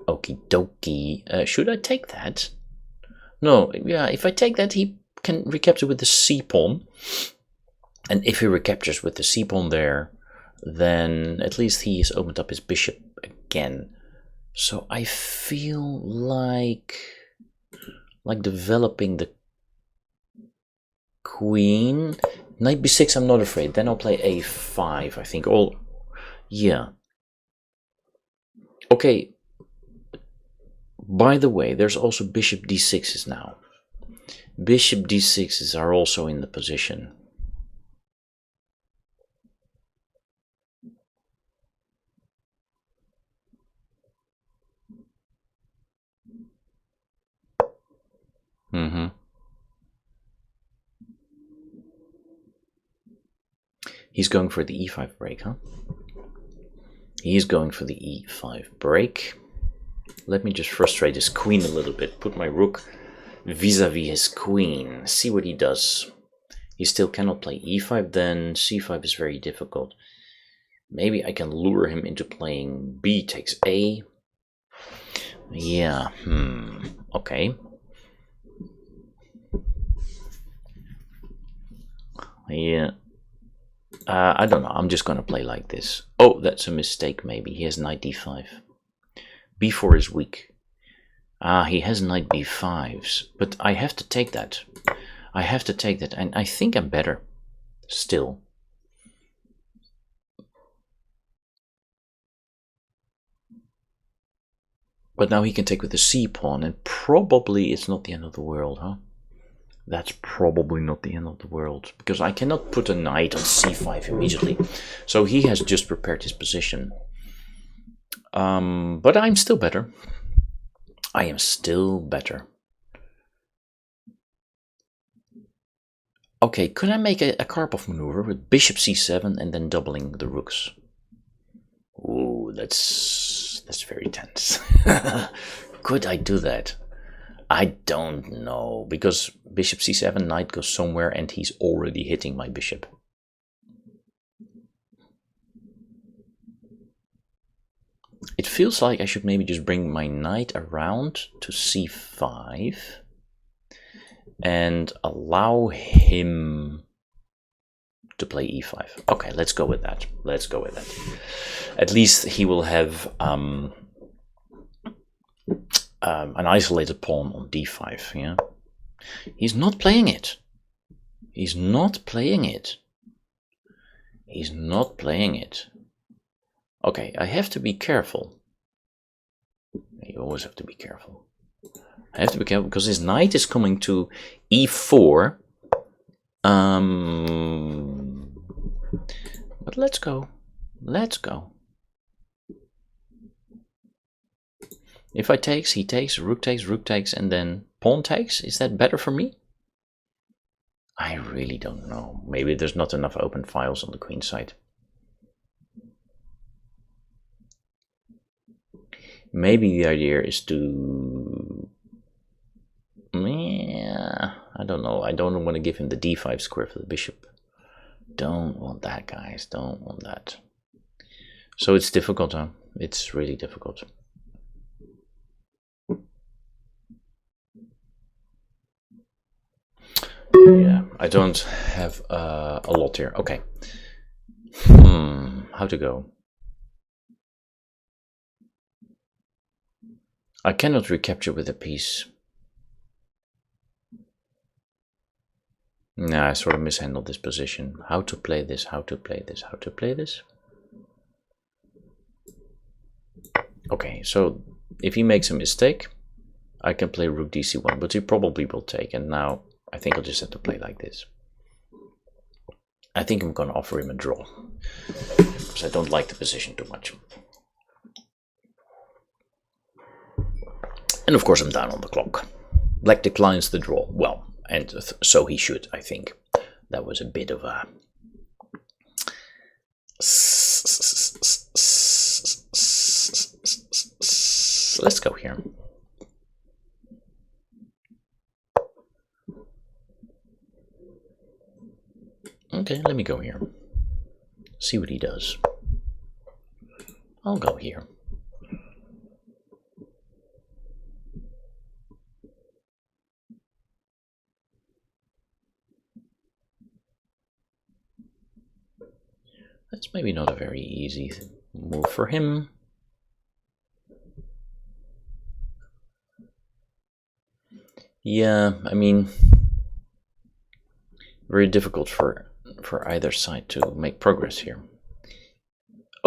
Okie dokie. Should I take that? No, yeah, if I take that, he can recapture with the c-pawn. And if he recaptures with the c-pawn there, then at least he has opened up his bishop again. So I feel like developing the queen. Knight b6, I'm not afraid. Then I'll play a5, I think. Yeah. Okay. By the way, there's also bishop d6s now. Bishop d6s are also in the position. He's going for the e5 break, huh? He's going for the e5 break. Let me just frustrate his queen a little bit. Put my rook vis-a-vis his queen. See what he does. He still cannot play e5, then c5 is very difficult. Maybe I can lure him into playing b takes a. Yeah, okay. Yeah. I don't know, I'm just gonna play like this. Oh, that's a mistake maybe. He has knight d5. b4 is weak. He has knight b5s, but I have to take that. I have to take that, and I think I'm better. Still. But now he can take with the c pawn, and probably it's not the end of the world, huh? That's probably not the end of the world, because I cannot put a knight on c5 immediately. So he has just prepared his position. But I'm still better. I am still better. Okay, could I make a Karpov maneuver with bishop c7 and then doubling the rooks? Ooh, that's very tense. Could I do that? I don't know, because bishop c7, knight goes somewhere, and he's already hitting my bishop. It feels like I should maybe just bring my knight around to c5 and allow him to play e5. Okay, let's go with that. Let's go with that. At least he will have an isolated pawn on d5. Yeah, he's not playing it. He's not playing it. He's not playing it. Okay, I have to be careful. You always have to be careful. I have to be careful because his knight is coming to e4. But let's go. Let's go. If I takes, he takes, rook takes, and then pawn takes. Is that better for me? I really don't know. Maybe there's not enough open files on the queen side. Maybe the idea is to... Yeah, I don't know. I don't want to give him the d5 square for the bishop. Don't want that, guys. Don't want that. So it's difficult, huh? It's really difficult. Yeah, I don't have a lot here. Okay. How to go? I cannot recapture with a piece. Nah, I sort of mishandled this position. How to play this, how to play this, how to play this. Okay, so if he makes a mistake, I can play rook dc1, but he probably will take, and now I think I'll just have to play like this. I think I'm going to offer him a draw, because I don't like the position too much. And of course I'm down on the clock. Black declines the draw. Well, and so he should, I think. That was a bit of a... Let's go here. Okay, let me go here. See what he does. I'll go here. That's maybe not a very easy move for him. Yeah, I mean, very difficult for either side to make progress here.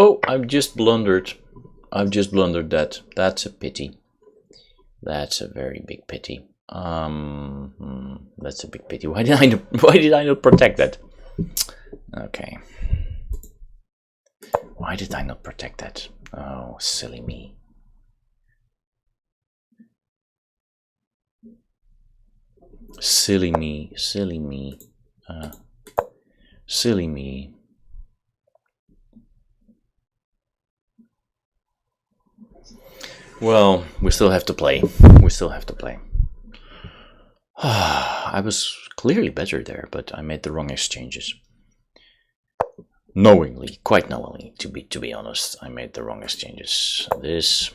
Oh, I've just blundered. I've just blundered that. That's a pity. That's a very big pity. That's a big pity. Why did I not protect that? Okay. Why did I not protect that? Oh, silly me. Silly me, silly me, silly me. Well, we still have to play. We still have to play. I was clearly better there, but I made the wrong exchanges. Knowingly, quite knowingly, to be honest, I made the wrong exchanges. This.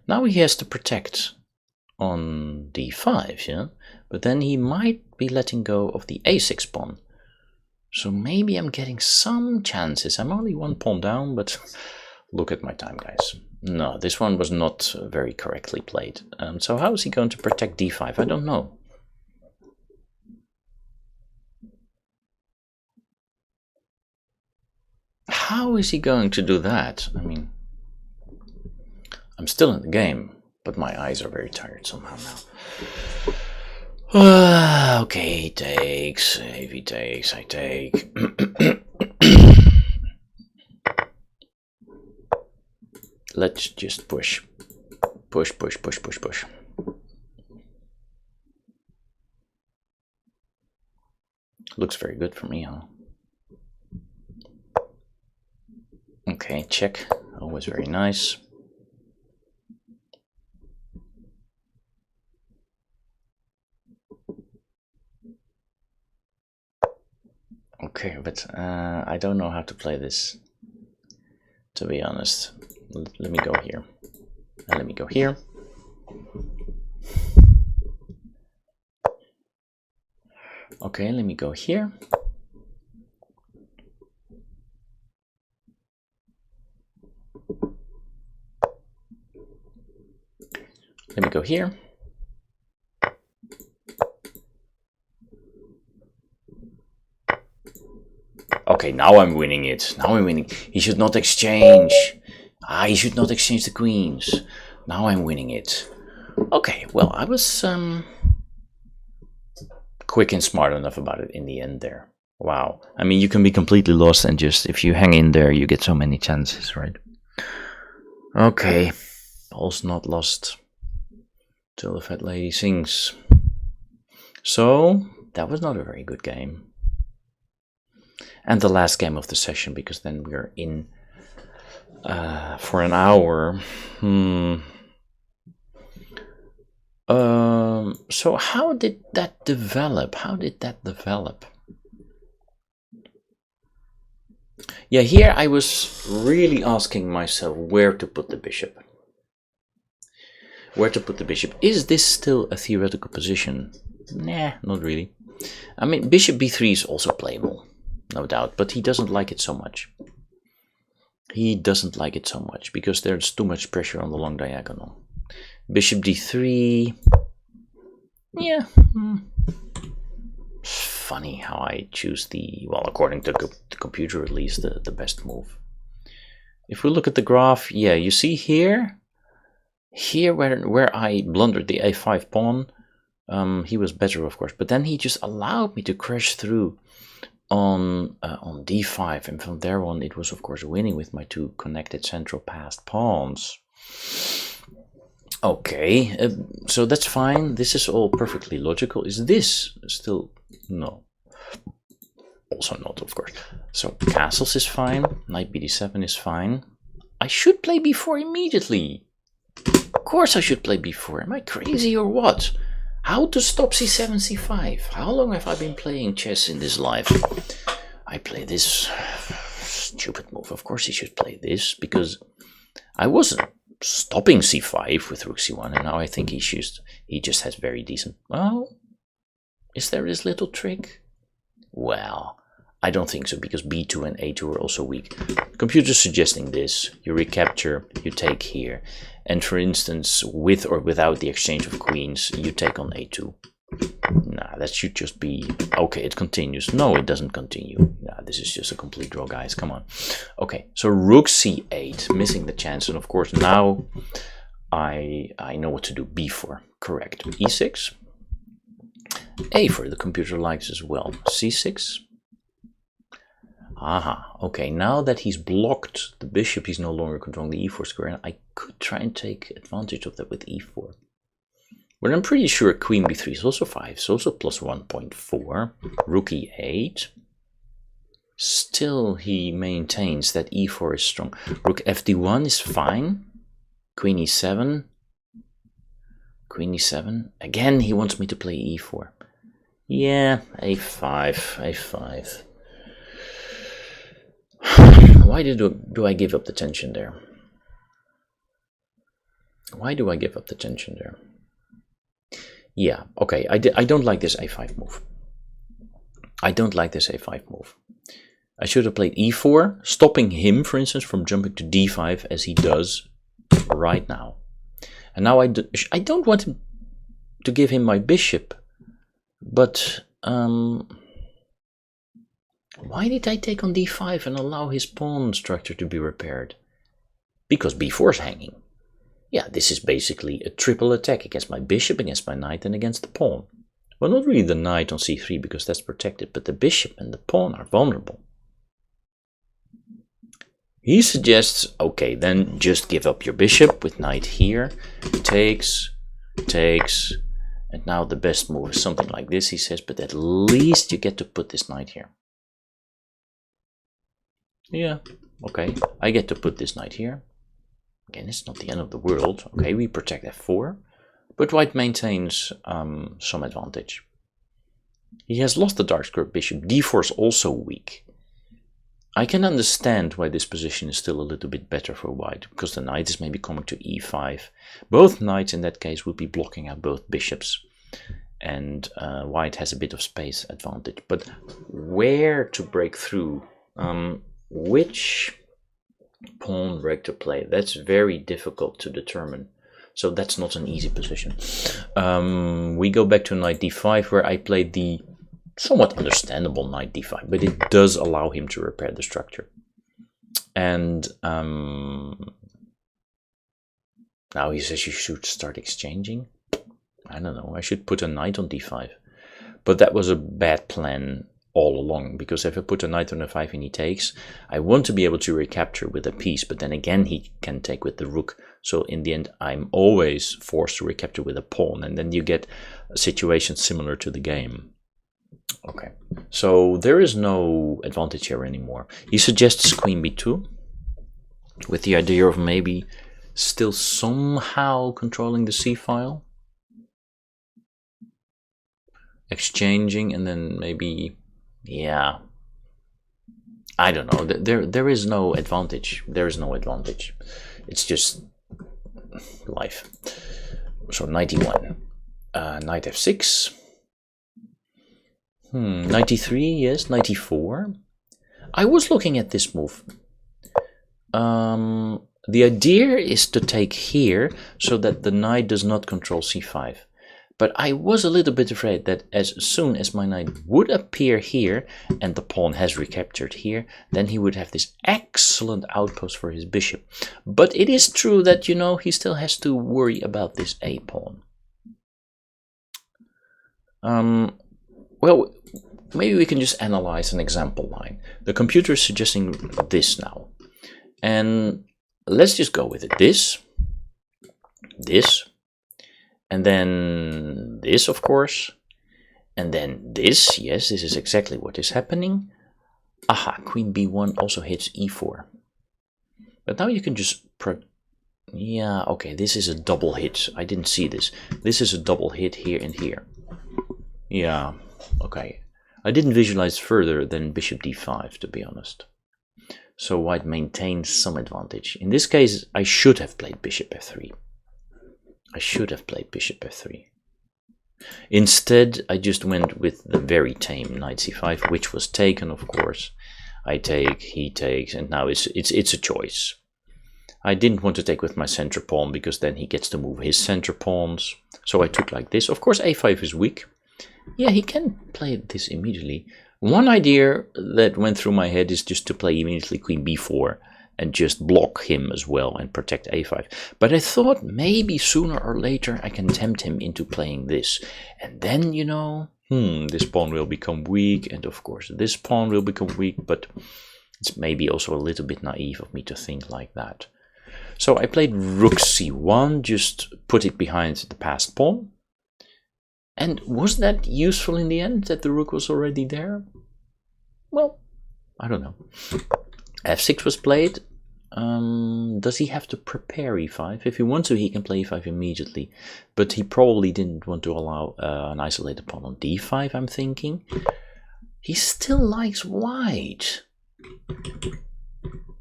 Now he has to protect on d5, yeah? But then he might be letting go of the a6 pawn. So maybe I'm getting some chances. I'm only one pawn down, but look at my time, guys. No, this one was not very correctly played. So how is he going to protect d5? I don't know. How is he going to do that? I mean, I'm still in the game, but my eyes are very tired somehow now. Okay, he takes. If he takes, I take. Let's just push. Push, push, push, push, push. Looks very good for me, huh? Okay, check. Always very nice. Okay, but I don't know how to play this, to be honest. Let me go here. And let me go here. Okay, let me go here. Let me go here. Okay, now I'm winning it. Now I'm winning. He should not exchange. He should not exchange the queens. Now I'm winning it. Okay, well, I was quick and smart enough about it in the end there. Wow. I mean, you can be completely lost and just, if you hang in there, you get so many chances, right? Okay. All's not lost till the fat lady sings. So, that was not a very good game. And the last game of the session, because then we're in for an hour. So how did that develop? How did that develop? Yeah, here I was really asking myself where to put the bishop. Where to put the bishop. Is this still a theoretical position? Nah, not really. I mean, bishop b3 is also playable, no doubt, but he doesn't like it so much. He doesn't like it so much because there's too much pressure on the long diagonal. Bishop d3. Yeah. Funny how I choose the, well, according to the computer at least, the best move. If we look at the graph, yeah, you see here where I blundered the a5 pawn, he was better, of course, but then he just allowed me to crash through on d5, and from there on it was of course winning with my two connected central passed pawns. Okay, so that's fine. This is all perfectly logical. Is this still? No. Also not, of course. So castles is fine. Knight bd7 is fine. I should play b4 immediately. Of course I should play b4. Am I crazy or what? How to stop c7, c5? How long have I been playing chess in this life? I play this stupid move. Of course he should play this, because I wasn't stopping c5 with rook c1, and now I think he just has very decent. Well, is there this little trick? Well, I don't think so, because b2 and a2 are also weak. Computer's suggesting this. You recapture, you take here. And for instance, with or without the exchange of queens, you take on a2. Nah, that should just be... Okay, it continues. No, it doesn't continue. Nah, this is just a complete draw, guys. Come on. Okay, so rook c8, missing the chance. And of course, now I know what to do. b4, correct. e6. a4, the computer likes as well. c6. Aha, okay, now that he's blocked the bishop, he's no longer controlling the e4 square. And I could try and take advantage of that with e4. But I'm pretty sure queen b3 is also 5, it's also plus 1.4. Rook e8. Still, he maintains that e4 is strong. Rook fd1 is fine. Queen e7. Queen e7. Again, he wants me to play e4. Yeah, a5, a5. Why do I give up the tension there? Why do I give up the tension there? Yeah, okay, I don't like this a5 move. I don't like this a5 move. I should have played e4, stopping him, for instance, from jumping to d5 as he does right now. And now I don't want him to give him my bishop, but why did I take on d5 and allow his pawn structure to be repaired? Because b4 is hanging. Yeah, this is basically a triple attack against my bishop, against my knight, and against the pawn. Well, not really the knight on c3, because that's protected, but the bishop and the pawn are vulnerable. He suggests, okay, then just give up your bishop with knight here. Takes, and now the best move is something like this, he says, but at least you get to put this knight here. Yeah, okay, I get to put this knight here. Again, it's not the end of the world. Okay, we protect f4, but white maintains some advantage. He has lost the dark square bishop. d4 is also weak. I can understand why this position is still a little bit better for white, because the knight is maybe coming to e5. Both knights in that case would be blocking out both bishops, and white has a bit of space advantage. But where to break through? Which pawn break to play? That's very difficult to determine. So that's not an easy position. We go back to knight d5, where I played the somewhat understandable knight d5, but it does allow him to repair the structure. And now he says you should start exchanging. I don't know, I should put a knight on d5. But that was a bad plan all along, because if I put a knight on f5 and he takes, I want to be able to recapture with a piece, but then again he can take with the rook. So in the end I'm always forced to recapture with a pawn, and then you get a situation similar to the game. Okay, so there is no advantage here anymore. He suggests queen b2 with the idea of maybe still somehow controlling the c-file, exchanging, and then maybe, yeah, I don't know, there is no advantage. There is no advantage. It's just life. So 91, knight f6, 93, yes, 94. I was looking at this move. The idea is to take here so that the knight does not control c5. But I was a little bit afraid that as soon as my knight would appear here and the pawn has recaptured here, then he would have this excellent outpost for his bishop. But it is true that, you know, he still has to worry about this a pawn. Well, maybe we can just analyze an example line. The computer is suggesting this now. And let's just go with it. This, and then this, of course, and then this. Yes, this is exactly what is happening. Aha, queen b1 also hits e4. But now you can just... Yeah, okay, this is a double hit. I didn't see this. This is a double hit here and here. Yeah, okay. I didn't visualize further than bishop d5, to be honest. So white maintains some advantage. In this case, I should have played bishop f3. I should have played bishop f3. Instead, I just went with the very tame knight c5, which was taken, of course. I take, he takes, and now it's a choice. I didn't want to take with my center pawn, because then he gets to move his center pawns. So I took like this. Of course, a5 is weak. Yeah, he can play this immediately. One idea that went through my head is just to play immediately queen b4 and just block him as well and protect a5. But I thought maybe sooner or later I can tempt him into playing this. And then, you know, this pawn will become weak, and of course this pawn will become weak, but it's maybe also a little bit naive of me to think like that. So I played rook c1, just put it behind the passed pawn. And was that useful in the end, that the rook was already there? Well, I don't know. f6 was played. Does he have to prepare e5? If he wants to, he can play e5 immediately. But he probably didn't want to allow an isolated pawn on d5, I'm thinking. He still likes white.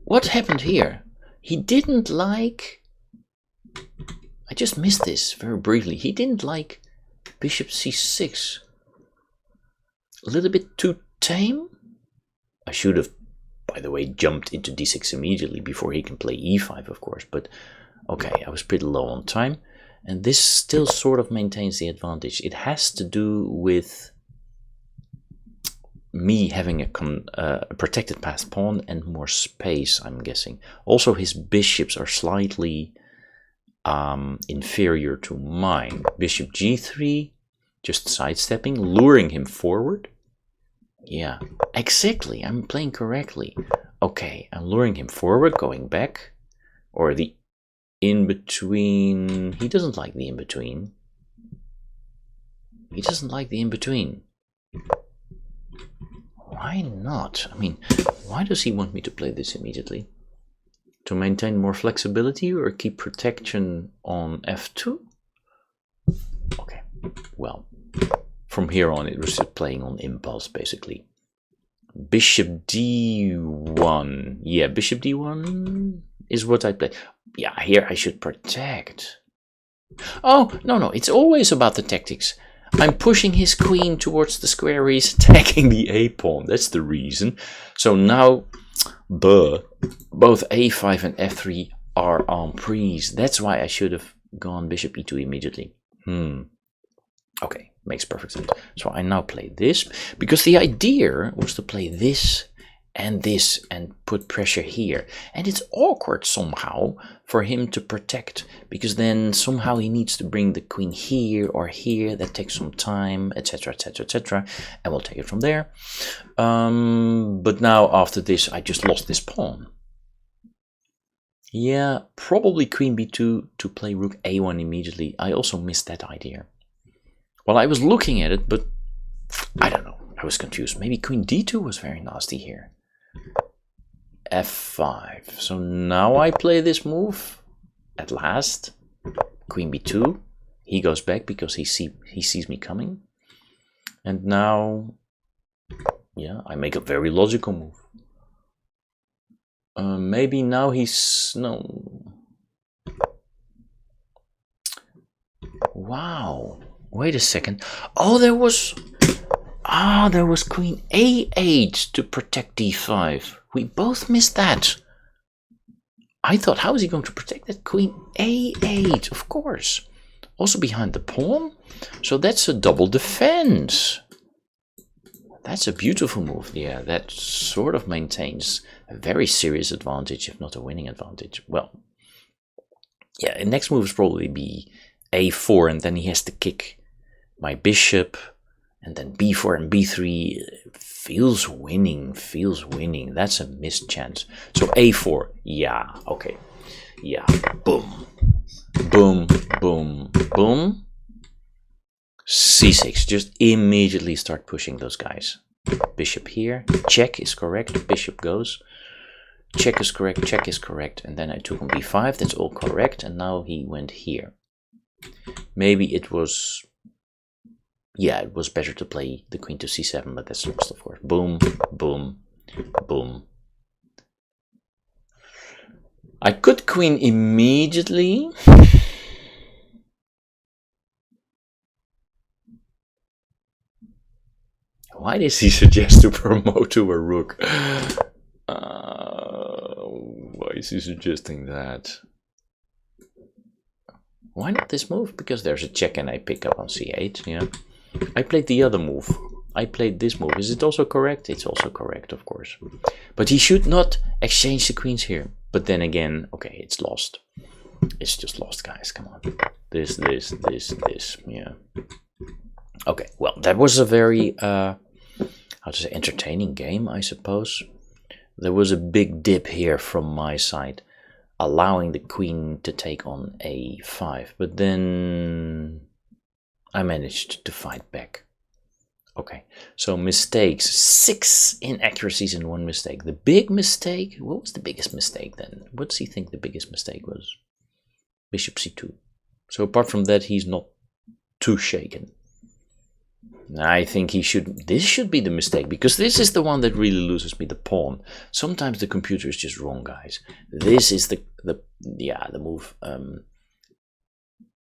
What happened here? He didn't like... I just missed this very briefly. He didn't like bishop c6. A little bit too tame? I should have, by the way, jumped into d6 immediately before he can play e5, of course. But okay, I was pretty low on time. And this still sort of maintains the advantage. It has to do with me having a protected passed pawn and more space, I'm guessing. Also, his bishops are slightly inferior to mine. Bishop g3, just sidestepping, luring him forward. Yeah, exactly, I'm playing correctly. Okay, I'm luring him forward, going back. Or the in-between. He doesn't like the in-between. He doesn't like the in-between. Why not? I mean, why does he want me to play this immediately? To maintain more flexibility or keep protection on f2? Okay, well, from here on it was just playing on impulse, basically. Bishop d1. Yeah, bishop d1 is what I play. Yeah, here I should protect. Oh, no, it's always about the tactics. I'm pushing his queen towards the square where he's attacking the a pawn. That's the reason. So now, both a5 and f3 are en prise. That's why I should have gone bishop e2 immediately. Okay, makes perfect sense. So I now play this, because the idea was to play this and put pressure here. And it's awkward somehow for him to protect, because then somehow he needs to bring the queen here or here. That takes some time, etc, etc, etc, and we'll take it from there. But now after this I just lost this pawn. Yeah, probably queen b2 to play rook a1 immediately. I also missed that idea. Well, I was looking at it, but I don't know, I was confused. Maybe queen d2 was very nasty here. f5. So now I play this move at last. Queen b2. He goes back because he sees me coming. And now, yeah, I make a very logical move. Maybe now he's... no. Wow. Wait a second. Oh, there was queen a8 to protect d5. We both missed that. I thought, how is he going to protect that queen a8? Of course. Also behind the pawn. So that's a double defense. That's a beautiful move. Yeah, that sort of maintains a very serious advantage, if not a winning advantage. Well, yeah, the next move is probably be a4, and then he has to kick my bishop, and then b4 and b3 feels winning. That's a missed chance. So a4, yeah, okay, yeah, boom, boom, boom, boom. c6, just immediately start pushing those guys. Bishop here, check is correct, bishop goes, check is correct, and then I took on b5, that's all correct, and now he went here. Maybe it was... yeah, it was better to play the queen to c7, but that's lost, of course. Boom, boom, boom. I could queen immediately. Why does he suggest to promote to a rook? Why is he suggesting that? Why not this move? Because there's a check and I pick up on c8, yeah. I played the other move. I played this move. Is it also correct? It's also correct, of course. But he should not exchange the queens here. But then again, okay, it's lost. It's just lost, guys. Come on. This. Yeah. Okay, well, that was a very, how to say, entertaining game, I suppose. There was a big dip here from my side, allowing the queen to take on a5. But then I managed to fight back. Okay, so mistakes. 6 inaccuracies and 1 mistake. The big mistake, what was the biggest mistake then? What does he think the biggest mistake was? Bishop c2. So apart from that, he's not too shaken. I think this should be the mistake, because this is the one that really loses me the pawn. Sometimes the computer is just wrong, guys. This is the move.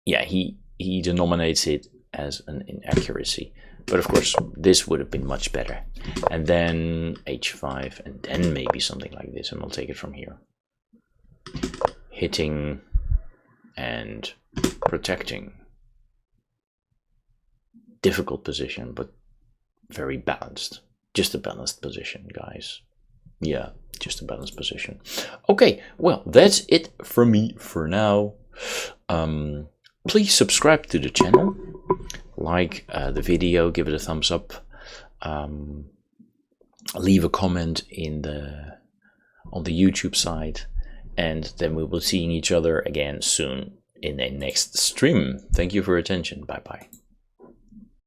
Yeah, he denominates it as an inaccuracy. But of course, this would have been much better. And then h5, and then maybe something like this, and I'll take it from here. Hitting and protecting. Difficult position, but very balanced. Just a balanced position, guys. Yeah, just a balanced position. Okay, well, that's it from me for now. Please subscribe to the channel. Like the video, give it a thumbs up. Leave a comment on the YouTube side. And then we will see each other again soon in a next stream. Thank you for your attention. Bye-bye.